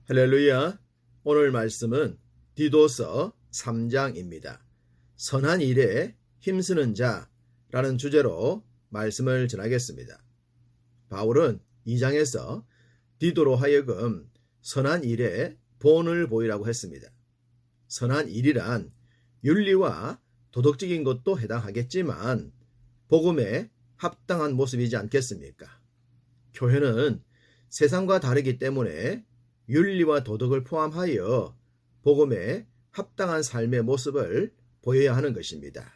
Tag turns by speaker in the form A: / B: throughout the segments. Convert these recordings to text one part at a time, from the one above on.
A: 할렐루야. 오늘 말씀은 디도서 3장입니다. 선한 일에 힘쓰는 자라는 주제로 말씀을 전하겠습니다. 바울은 2장에서 디도로 하여금 선한 일에 본을 보이라고 했습니다. 선한 일이란 윤리와 도덕적인 것도 해당하겠지만 복음에 합당한 모습이지 않겠습니까? 교회는 세상과 다르기 때문에 윤리와 도덕을 포함하여 복음에 합당한 삶의 모습을 보여야 하는 것입니다.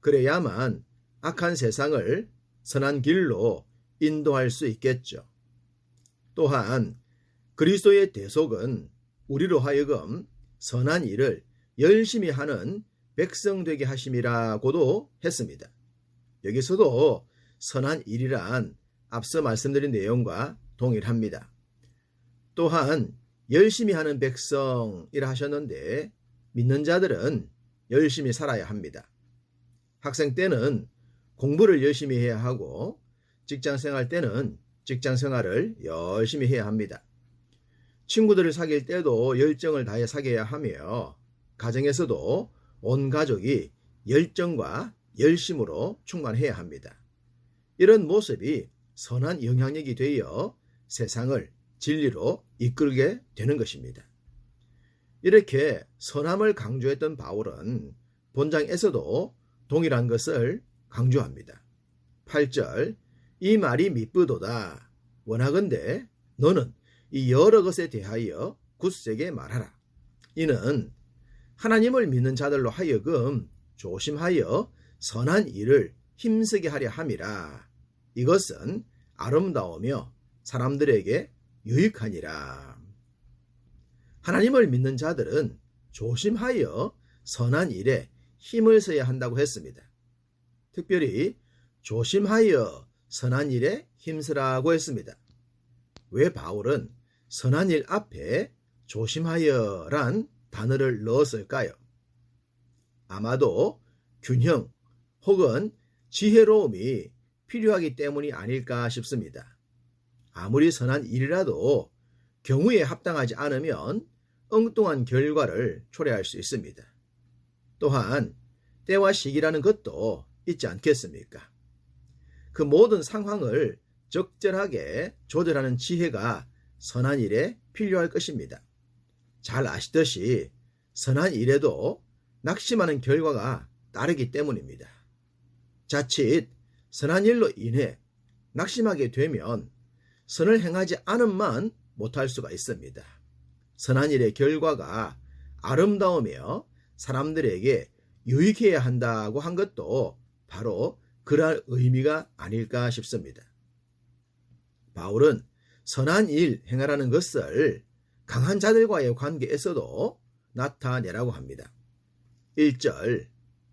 A: 그래야만 악한 세상을 선한 길로 인도할 수 있겠죠. 또한 그리스도의 대속은 우리로 하여금 선한 일을 열심히 하는 백성 되게 하심이라고도 했습니다. 여기서도 선한 일이란 앞서 말씀드린 내용과 동일합니다. 또한 열심히 하는 백성이라 하셨는데 믿는 자들은 열심히 살아야 합니다. 학생 때는 공부를 열심히 해야 하고 직장 생활 때는 직장 생활을 열심히 해야 합니다. 친구들을 사귈 때도 열정을 다해 사귀어야 하며 가정에서도 온 가족이 열정과 열심으로 충만해야 합니다. 이런 모습이 선한 영향력이 되어 세상을 진리로 이끌게 되는 것입니다. 이렇게 선함을 강조했던 바울은 본장에서도 동일한 것을 강조합니다. 8절 이 말이 미쁘도다. 원하건대 너는 이 여러 것에 대하여 굳세게 말하라. 이는 하나님을 믿는 자들로 하여금 조심하여 선한 일을 힘쓰게 하려 함이라. 이것은 아름다우며 사람들에게 유익하니라. 하나님을 믿는 자들은 조심하여 선한 일에 힘을 써야 한다고 했습니다. 특별히 조심하여 선한 일에 힘쓰라고 했습니다. 왜 바울은 선한 일 앞에 조심하여란 단어를 넣었을까요? 아마도 균형 혹은 지혜로움이 필요하기 때문이 아닐까 싶습니다. 아무리 선한 일이라도 경우에 합당하지 않으면 엉뚱한 결과를 초래할 수 있습니다. 또한 때와 시기라는 것도 있지 않겠습니까? 그 모든 상황을 적절하게 조절하는 지혜가 선한 일에 필요할 것입니다. 잘 아시듯이 선한 일에도 낙심하는 결과가 따르기 때문입니다. 자칫 선한 일로 인해 낙심하게 되면 선을 행하지 않음만 못할 수가 있습니다. 선한 일의 결과가 아름다우며 사람들에게 유익해야 한다고 한 것도 바로 그러한 의미가 아닐까 싶습니다. 바울은 선한 일 행하라는 것을 강한 자들과의 관계에서도 나타내라고 합니다. 1절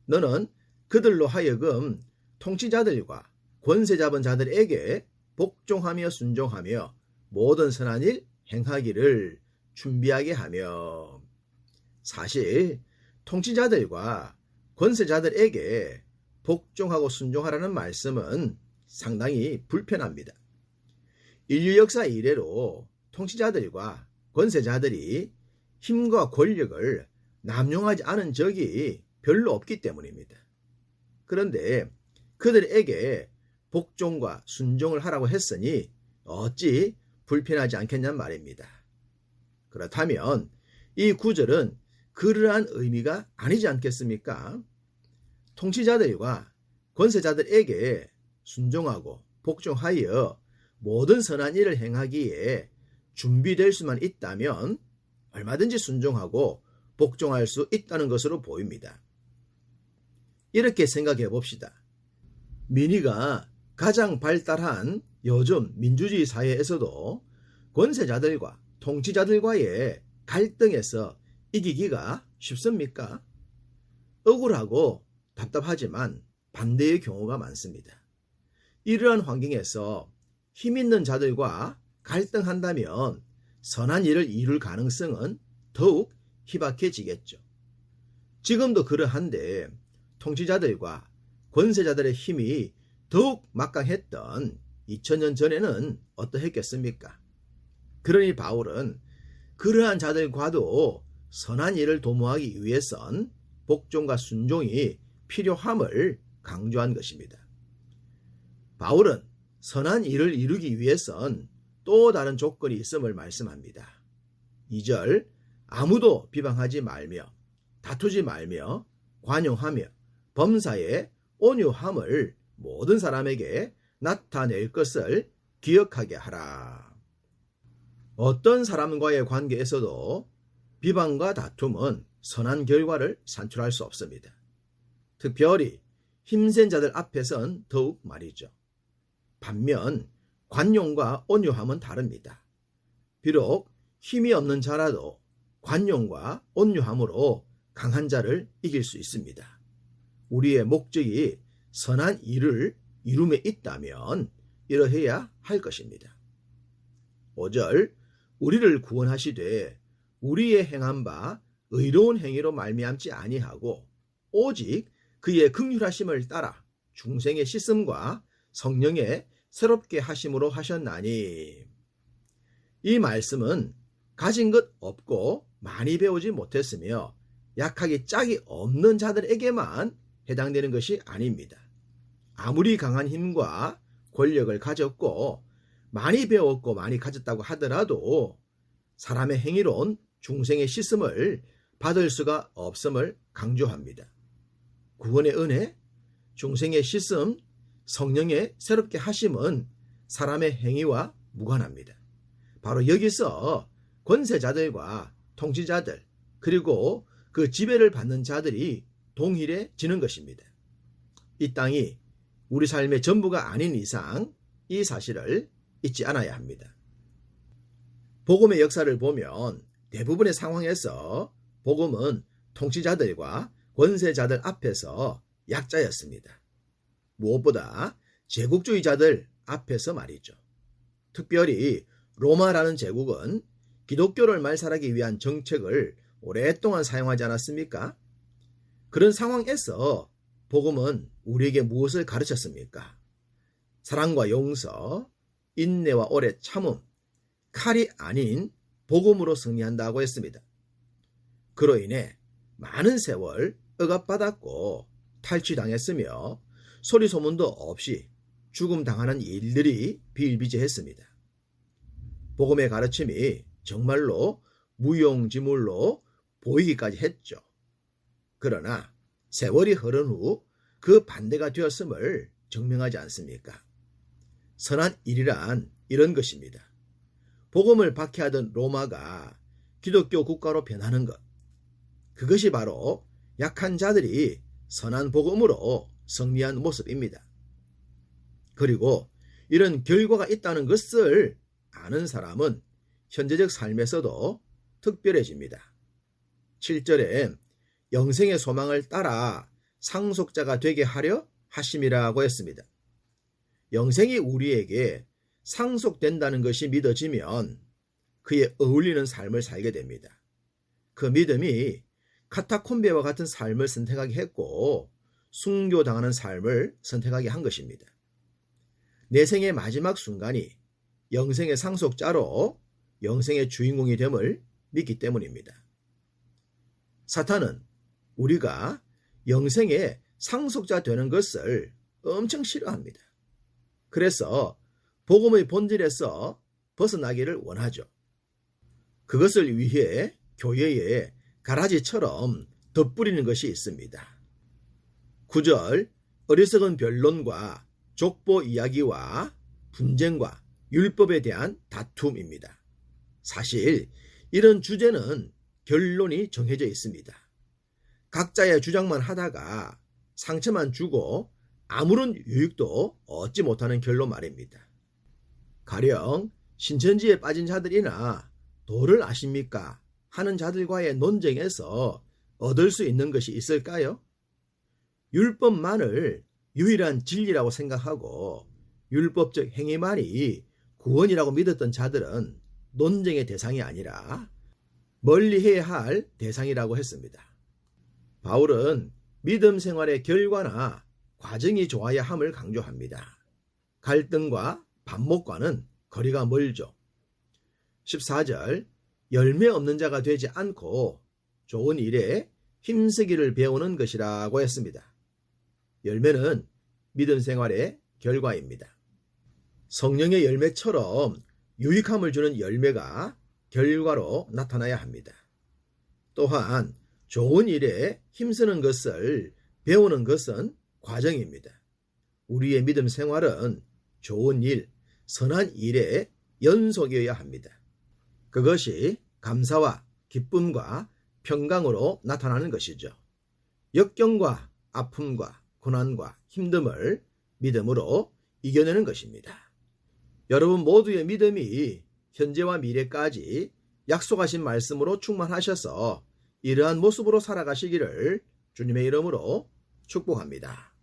A: 너는 그들로 하여금 통치자들과 권세 잡은 자들에게 복종하며 순종하며 모든 선한 일 행하기를 준비하게 하며. 사실 통치자들과 권세자들에게 복종하고 순종하라는 말씀은 상당히 불편합니다. 인류 역사 이래로 통치자들과 권세자들이 힘과 권력을 남용하지 않은 적이 별로 없기 때문입니다. 그런데 그들에게 복종과 순종을 하라고 했으니 어찌 불편하지 않겠냔 말입니다. 그렇다면 이 구절은 그러한 의미가 아니지 않겠습니까? 통치자들과 권세자들에게 순종하고 복종하여 모든 선한 일을 행하기에 준비될 수만 있다면 얼마든지 순종하고 복종할 수 있다는 것으로 보입니다. 이렇게 생각해 봅시다. 민의가 가장 발달한 요즘 민주주의 사회에서도 권세자들과 통치자들과의 갈등에서 이기기가 쉽습니까? 억울하고 답답하지만 반대의 경우가 많습니다. 이러한 환경에서 힘 있는 자들과 갈등한다면 선한 일을 이룰 가능성은 더욱 희박해지겠죠. 지금도 그러한데 통치자들과 권세자들의 힘이 더욱 막강했던 2000년 전에는 어떠했겠습니까? 그러니 바울은 그러한 자들과도 선한 일을 도모하기 위해선 복종과 순종이 필요함을 강조한 것입니다. 바울은 선한 일을 이루기 위해선 또 다른 조건이 있음을 말씀합니다. 2절 아무도 비방하지 말며 다투지 말며 관용하며 범사에 온유함을 모든 사람에게 나타낼 것을 기억하게 하라. 어떤 사람과의 관계에서도 비방과 다툼은 선한 결과를 산출할 수 없습니다. 특별히 힘센 자들 앞에선 더욱 말이죠. 반면 관용과 온유함은 다릅니다. 비록 힘이 없는 자라도 관용과 온유함으로 강한 자를 이길 수 있습니다. 우리의 목적이 선한 일을 이룸에 있다면 이러해야 할 것입니다. 5절 우리를 구원하시되 우리의 행한 바 의로운 행위로 말미암지 아니하고 오직 그의 긍휼하심을 따라 중생의 씻음과 성령의 새롭게 하심으로 하셨나니. 이 말씀은 가진 것 없고 많이 배우지 못했으며 약하기 짝이 없는 자들에게만 해당되는 것이 아닙니다. 아무리 강한 힘과 권력을 가졌고 많이 배웠고 많이 가졌다고 하더라도 사람의 행위로는 중생의 씻음을 받을 수가 없음을 강조합니다. 구원의 은혜, 중생의 씻음, 성령의 새롭게 하심은 사람의 행위와 무관합니다. 바로 여기서 권세자들과 통치자들 그리고 그 지배를 받는 자들이 동일해지는 것입니다. 이 땅이 우리 삶의 전부가 아닌 이상 이 사실을 잊지 않아야 합니다. 복음의 역사를 보면 대부분의 상황에서 복음은 통치자들과 권세자들 앞에서 약자였습니다. 무엇보다 제국주의자들 앞에서 말이죠. 특별히 로마라는 제국은 기독교를 말살하기 위한 정책을 오랫동안 사용하지 않았습니까? 그런 상황에서 복음은 우리에게 무엇을 가르쳤습니까? 사랑과 용서, 인내와 오래 참음, 칼이 아닌 복음으로 승리한다고 했습니다. 그로 인해 많은 세월 억압받았고 탈취당했으며 소리소문도 없이 죽음당하는 일들이 비일비재했습니다. 복음의 가르침이 정말로 무용지물로 보이기까지 했죠. 그러나 세월이 흐른 후 그 반대가 되었음을 증명하지 않습니까? 선한 일이란 이런 것입니다. 복음을 박해하던 로마가 기독교 국가로 변하는 것, 그것이 바로 약한 자들이 선한 복음으로 승리한 모습입니다. 그리고 이런 결과가 있다는 것을 아는 사람은 현재적 삶에서도 특별해집니다. 7절에 영생의 소망을 따라 상속자가 되게 하려 하심이라고 했습니다. 영생이 우리에게 상속된다는 것이 믿어지면 그에 어울리는 삶을 살게 됩니다. 그 믿음이 카타콤베와 같은 삶을 선택하게 했고 순교당하는 삶을 선택하게 한 것입니다. 내 생의 마지막 순간이 영생의 상속자로 영생의 주인공이 됨을 믿기 때문입니다. 사탄은 우리가 영생의 상속자 되는 것을 엄청 싫어합니다. 그래서 복음의 본질에서 벗어나기를 원하죠. 그것을 위해 교회에 가라지처럼 덧뿌리는 것이 있습니다. 9절 어리석은 변론과 족보 이야기와 분쟁과 율법에 대한 다툼입니다. 사실 이런 주제는 결론이 정해져 있습니다. 각자의 주장만 하다가 상처만 주고 아무런 유익도 얻지 못하는 결론 말입니다. 가령 신천지에 빠진 자들이나 도를 아십니까? 하는 자들과의 논쟁에서 얻을 수 있는 것이 있을까요? 율법만을 유일한 진리라고 생각하고 율법적 행위만이 구원이라고 믿었던 자들은 논쟁의 대상이 아니라 멀리해야 할 대상이라고 했습니다. 바울은 믿음 생활의 결과나 과정이 좋아야 함을 강조합니다. 갈등과 반목과는 거리가 멀죠. 14절 열매 없는 자가 되지 않고 좋은 일에 힘쓰기를 배우는 것이라고 했습니다. 열매는 믿음 생활의 결과입니다. 성령의 열매처럼 유익함을 주는 열매가 결과로 나타나야 합니다. 또한 좋은 일에 힘쓰는 것을 배우는 것은 과정입니다. 우리의 믿음 생활은 좋은 일, 선한 일의 연속이어야 합니다. 그것이 감사와 기쁨과 평강으로 나타나는 것이죠. 역경과 아픔과 고난과 힘듦을 믿음으로 이겨내는 것입니다. 여러분 모두의 믿음이 현재와 미래까지 약속하신 말씀으로 충만하셔서 이러한 모습으로 살아가시기를 주님의 이름으로 축복합니다.